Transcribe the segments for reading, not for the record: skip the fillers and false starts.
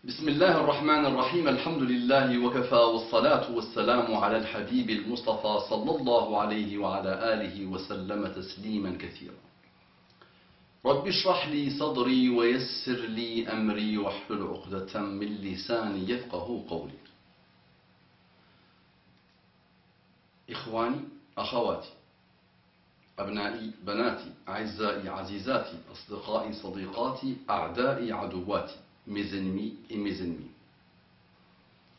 بسم الله الرحمن الرحيم الحمد لله وكفى والصلاة والسلام على الحبيب المصطفى صلى الله عليه وعلى آله وسلم تسليما كثيرا. رب اشرح لي صدري ويسر لي أمري واحلل عقدة من لساني يفقه قولي. إخواني أخواتي أبنائي بناتي أعزائي عزيزاتي أصدقائي صديقاتي أعدائي عدواتي mes ennemis et mes ennemis.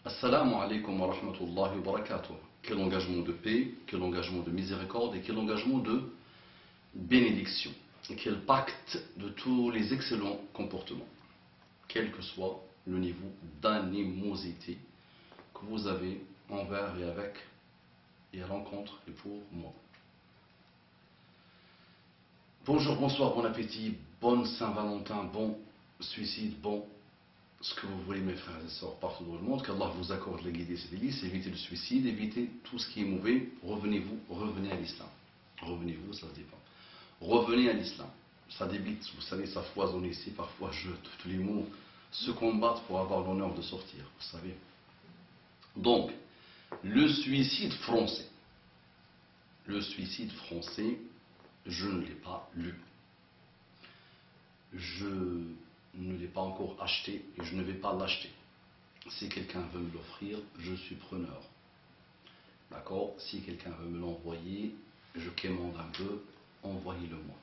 Assalamu alaikum wa rahmatullahi wa barakatuh. Quel engagement de paix, quel engagement de miséricorde et quel engagement de bénédiction. Et quel pacte de tous les excellents comportements, quel que soit le niveau d'animosité que vous avez envers et avec et à l'encontre et pour moi. Bonjour, bonsoir, bon appétit, bonne Saint-Valentin, bon suicide, bon, ce que vous voulez mes frères et sœurs partout dans le monde, qu'Allah vous accorde la guidée et ses délices, évitez le suicide, évitez tout ce qui est mauvais, revenez à l'islam. Revenez-vous, ça se dépend. Revenez à l'islam. Ça débite, vous savez, ça foisonne ici, parfois tous les mots se combattent pour avoir l'honneur de sortir, vous savez. Donc, le suicide français. Le suicide français, je ne l'ai pas lu. Je ne l'ai pas encore acheté et je ne vais pas l'acheter. Si quelqu'un veut me l'offrir, je suis preneur. D'accord? Si quelqu'un veut me l'envoyer, je quémande un peu, envoyez-le-moi.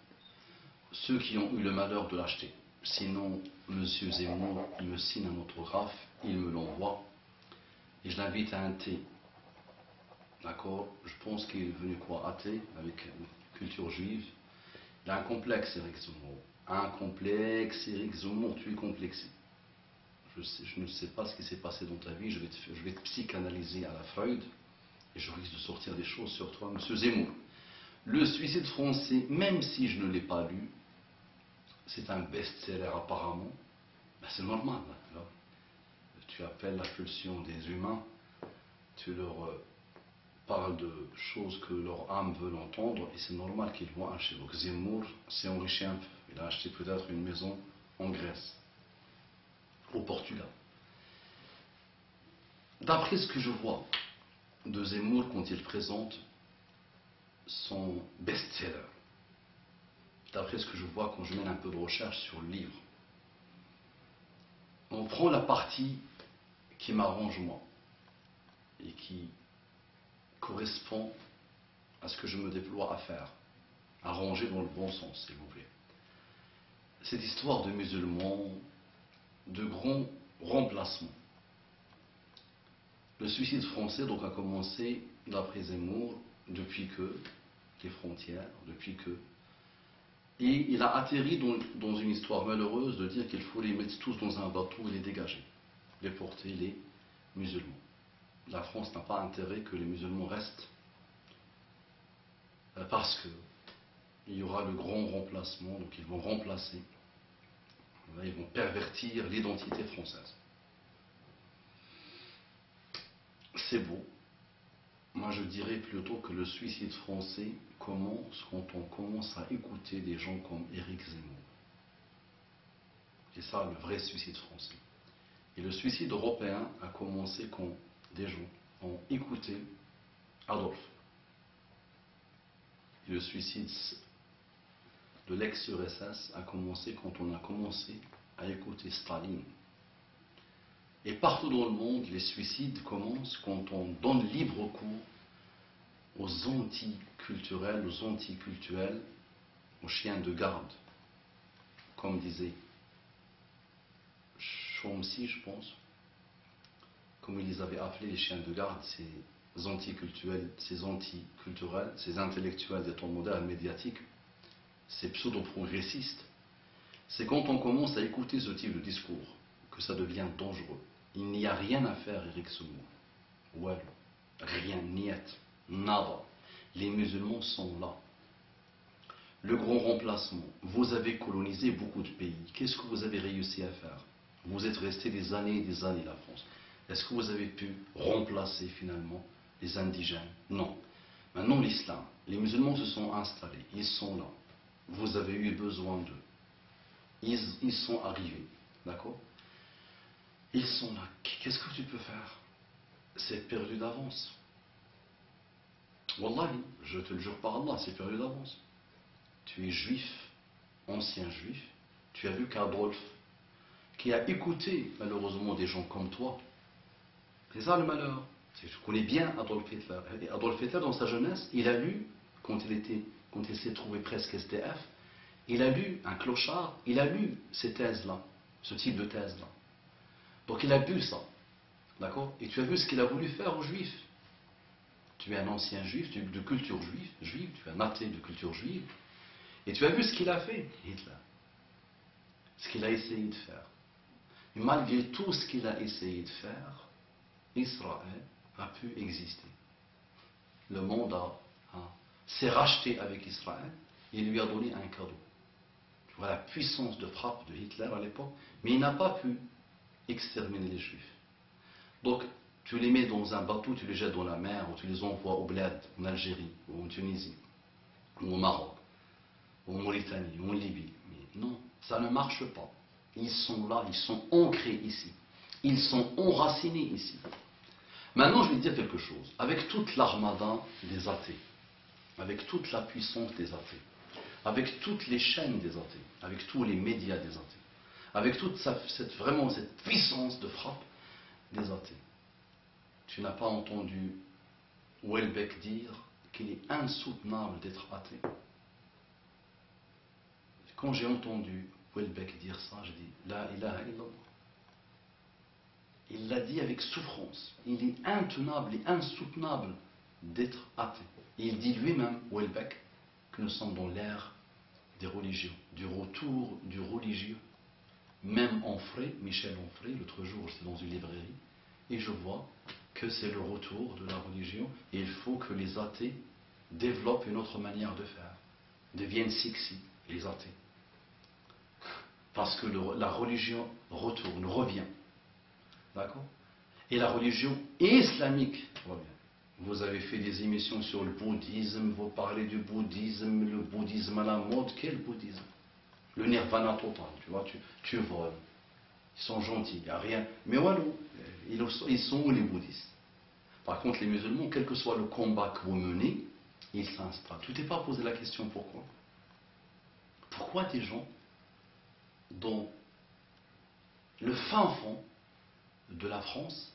Ceux qui ont eu le malheur de l'acheter. Sinon, Monsieur Zemmour, il me signe un autographe, il me l'envoie et je l'invite à un thé. D'accord? Je pense qu'il est venu quoi? Athée, avec une culture juive. Il a un complexe, Eric Zemmour. Un complexe, Eric Zemmour, tu es complexé. Je ne sais pas ce qui s'est passé dans ta vie, je vais te psychanalyser à la Freud et je risque de sortir des choses sur toi, Monsieur Zemmour. Le suicide français, même si je ne l'ai pas lu, c'est un best-seller apparemment, ben c'est normal. Là. Tu appelles la pulsion des humains, tu leur parles de choses que leur âme veut entendre et c'est normal qu'ils vont acheter. Donc Zemmour s'est enrichi un peu. Il a acheté peut-être une maison en Grèce, au Portugal. D'après ce que je vois de Zemmour quand il présente son best-seller, d'après ce que je vois quand je mène un peu de recherche sur le livre, on prend la partie qui m'arrange moi et qui correspond à ce que je me déploie à faire, à ranger dans le bon sens, s'il vous plaît. Cette histoire de musulmans, de grands remplacements. Le suicide français donc a commencé, d'après Zemmour, depuis que les frontières, et il a atterri dans une histoire malheureuse de dire qu'il faut les mettre tous dans un bateau et les dégager, déporter les musulmans. La France n'a pas intérêt que les musulmans restent parce que il y aura le grand remplacement, donc ils vont remplacer, ils vont pervertir l'identité française. C'est beau. Moi je dirais plutôt que le suicide français commence quand on commence à écouter des gens comme Eric Zemmour. C'est ça le vrai suicide français. Et le suicide européen a commencé quand des gens ont écouté Adolphe. Et le suicide de l'ex-URSS a commencé quand on a commencé à écouter Staline. Et partout dans le monde, les suicides commencent quand on donne libre cours aux anticulturels, aux anticultuels, aux chiens de garde. Comme disait Chomsky, je pense, comme ils les avaient appelés les chiens de garde, ces anticulturels, ces intellectuels des temps modernes médiatiques, ces pseudo-progressistes, c'est quand on commence à écouter ce type de discours que ça devient dangereux. Il n'y a rien à faire, Eric Zemmour. Ouais, rien, niet, nada. Les musulmans sont là. Le grand remplacement. Vous avez colonisé beaucoup de pays. Qu'est-ce que vous avez réussi à faire? Vous êtes resté des années et des années, la France. Est-ce que vous avez pu remplacer finalement les indigènes? Non. Maintenant, l'islam. Les musulmans se sont installés. Ils sont là. Vous avez eu besoin d'eux. Ils sont arrivés. D'accord? Ils sont là. Qu'est-ce que tu peux faire? C'est perdu d'avance. Wallahi, je te le jure par Allah, c'est perdu d'avance. Tu es juif, ancien juif, tu as vu qu'Adolphe, qui a écouté malheureusement des gens comme toi, c'est ça le malheur. Tu connais bien Adolf Hitler. Adolf Hitler, dans sa jeunesse, il a lu, quand il s'est trouvé presque SDF, il a lu un clochard, il a lu ces thèses-là, ce type de thèses-là. Donc il a bu ça, d'accord? Et tu as vu ce qu'il a voulu faire aux juifs. Tu es un ancien juif, de culture juive, tu es un athée de culture juive, et tu as vu ce qu'il a fait, Hitler. Ce qu'il a essayé de faire. Et malgré tout ce qu'il a essayé de faire, Israël a pu exister. Le monde s'est racheté avec Israël et lui a donné un cadeau. Tu vois la puissance de frappe de Hitler à l'époque, mais il n'a pas pu exterminer les Juifs. Donc, tu les mets dans un bateau, tu les jettes dans la mer, ou tu les envoies au bled, en Algérie, ou en Tunisie, ou au Maroc, ou en Mauritanie, ou en Libye. Mais non, ça ne marche pas. Ils sont là, ils sont ancrés ici. Ils sont enracinés ici. Maintenant, je vais te dire quelque chose. Avec toute l'armada des athées, avec toute la puissance des athées, avec toutes les chaînes des athées, avec tous les médias des athées, avec toute cette puissance de frappe des athées, tu n'as pas entendu Houellebecq dire qu'il est insoutenable d'être athée. Quand j'ai entendu Houellebecq dire ça, j'ai dit La ilaha illallah. Il l'a dit avec souffrance. Il est intenable et insoutenable d'être athée. Et il dit lui-même, Houellebecq, que nous sommes dans l'ère des religions, du retour du religieux. Même Onfray, Michel Onfray, l'autre jour j'étais dans une librairie, et je vois que c'est le retour de la religion, et il faut que les athées développent une autre manière de faire, deviennent sexy, les athées. Parce que la religion revient. D'accord? Et la religion islamique revient. Vous avez fait des émissions sur le bouddhisme, vous parlez du bouddhisme, le bouddhisme à la mode. Quel bouddhisme? Le nirvana total, tu vois, tu voles. Ils sont gentils, il n'y a rien. Mais voilà, ils sont où les bouddhistes? Par contre, les musulmans, quel que soit le combat que vous menez, ils s'installent. Tu t'es pas posé la question pourquoi? Pourquoi des gens dont le fin fond de la France,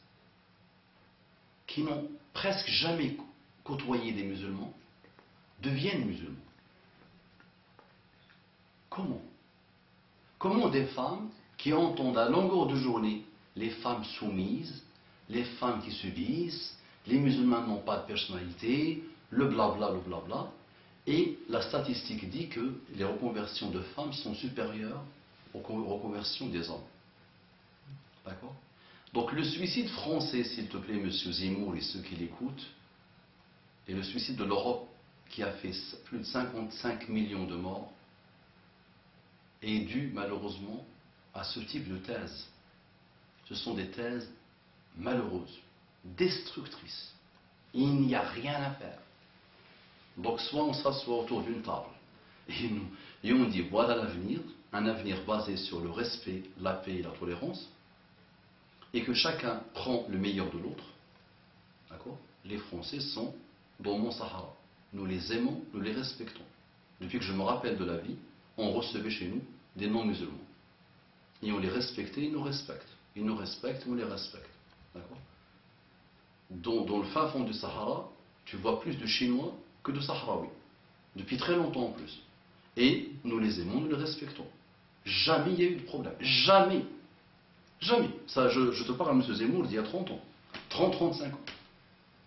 qui n'ont presque jamais côtoyé des musulmans, deviennent musulmans? Comment? Comment des femmes qui entendent à longueur de journée les femmes soumises, les femmes qui subissent, les musulmans n'ont pas de personnalité, le blabla, et la statistique dit que les reconversions de femmes sont supérieures aux reconversions des hommes. D'accord? Donc le suicide français, s'il te plaît, monsieur Zemmour et ceux qui l'écoutent, et le suicide de l'Europe qui a fait plus de 55 millions de morts, est dû malheureusement à ce type de thèse. Ce sont des thèses malheureuses, destructrices. Il n'y a rien à faire. Donc soit on s'assoit autour d'une table et on dit voilà l'avenir, un avenir basé sur le respect, la paix et la tolérance, et que chacun prend le meilleur de l'autre. D'accord? Les Français sont dans mon Sahara. Nous les aimons, nous les respectons. Depuis que je me rappelle de la vie, on recevait chez nous des non-musulmans. Et on les respectait, ils nous respectent. Ils nous respectent, on les respecte. D'accord? Dans le fin fond du Sahara, tu vois plus de Chinois que de Sahraouis. Depuis très longtemps en plus. Et nous les aimons, nous les respectons. Jamais il y a eu de problème. Jamais. Jamais. Ça, je te parle à M. Zemmour d'il y a 30 ans. 30-35 ans.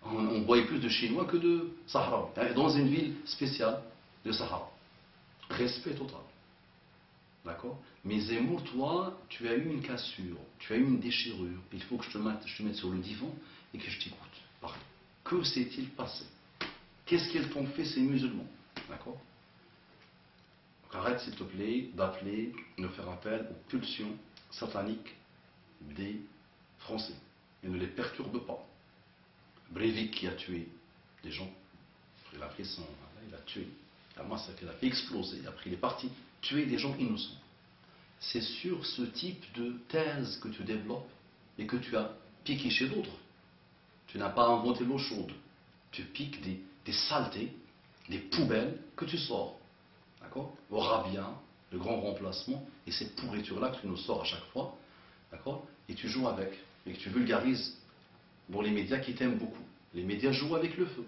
On voyait plus de Chinois que de Sahraouis. Dans une ville spéciale de Sahara. Respect total. D'accord? Mais Zemmour, toi, tu as eu une cassure, tu as eu une déchirure. Il faut que je te mette sur le divan et que je t'écoute. Parle. Que s'est-il passé? Qu'est-ce qu'ils t'ont fait ces musulmans? D'accord? Donc arrête, s'il te plaît, d'appeler, de faire appel aux pulsions sataniques des Français. Et ne les perturbe pas. Breivik qui a tué des gens, il a pris il a tué, il a massacré, il a fait exploser, après il est parti tuer des gens innocents. C'est sur ce type de thèse que tu développes et que tu as piqué chez d'autres. Tu n'as pas inventé l'eau chaude. Tu piques des saletés, des poubelles que tu sors. D'accord? Au rabia, le grand remplacement, et ces pourritures-là que tu nous sors à chaque fois. D'accord? Et tu joues avec. Et que tu vulgarises pour les médias qui t'aiment beaucoup. Les médias jouent avec le feu.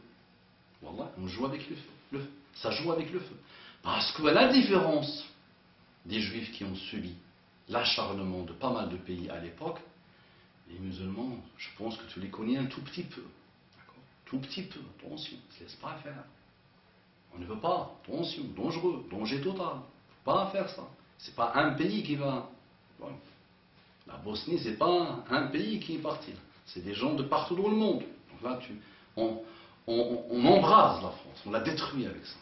Wallah, on joue avec le feu. Ça joue avec le feu. Parce que la différence des juifs qui ont subi l'acharnement de pas mal de pays à l'époque, les musulmans, je pense que tu les connais un tout petit peu. D'accord? Tout petit peu, attention, ne se laisse pas faire. On ne veut pas, attention, dangereux, danger total. Il ne faut pas faire ça. Ce n'est pas un pays qui va. Bon. La Bosnie, ce n'est pas un pays qui est parti. C'est des gens de partout dans le monde. Donc là, on embrase la France, on la détruit avec ça.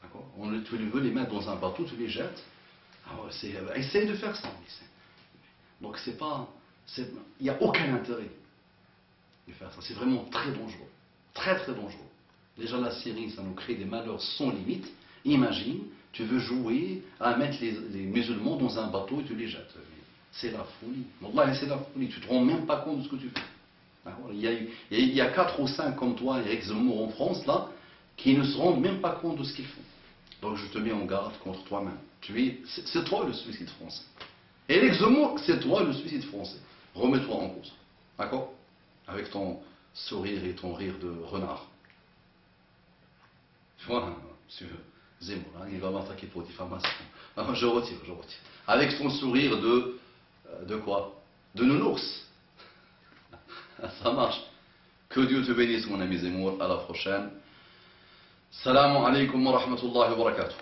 D'accord? Tu veux les mettre dans un bateau, tu les jettes. Essaye de faire ça. Donc c'est pas. Il n'y a aucun intérêt de faire ça. C'est vraiment très dangereux. Très très dangereux. Déjà la Syrie, ça nous crée des malheurs sans limite. Imagine, tu veux jouer à mettre les musulmans dans un bateau et tu les jettes. C'est la folie. Wallah, c'est la folie. Tu ne te rends même pas compte de ce que tu fais. Il y a 4 ou 5 comme toi, Eric Zemmour en France, là, qui ne se rendent même pas compte de ce qu'ils font. Donc je te mets en garde contre toi-même. C'est toi le suicide français. Eric Zemmour, c'est toi le suicide français. Remets-toi en cause. D'accord? Avec ton sourire et ton rire de renard. Tu vois, monsieur Zemmour, hein, il va m'attaquer pour diffamation. Non, je retire. Avec ton sourire de quoi? De nounours. Ça marche. Que Dieu te bénisse, mon ami Zemmour. À la prochaine. Salam alaikum wa rahmatullahi wa barakatuh.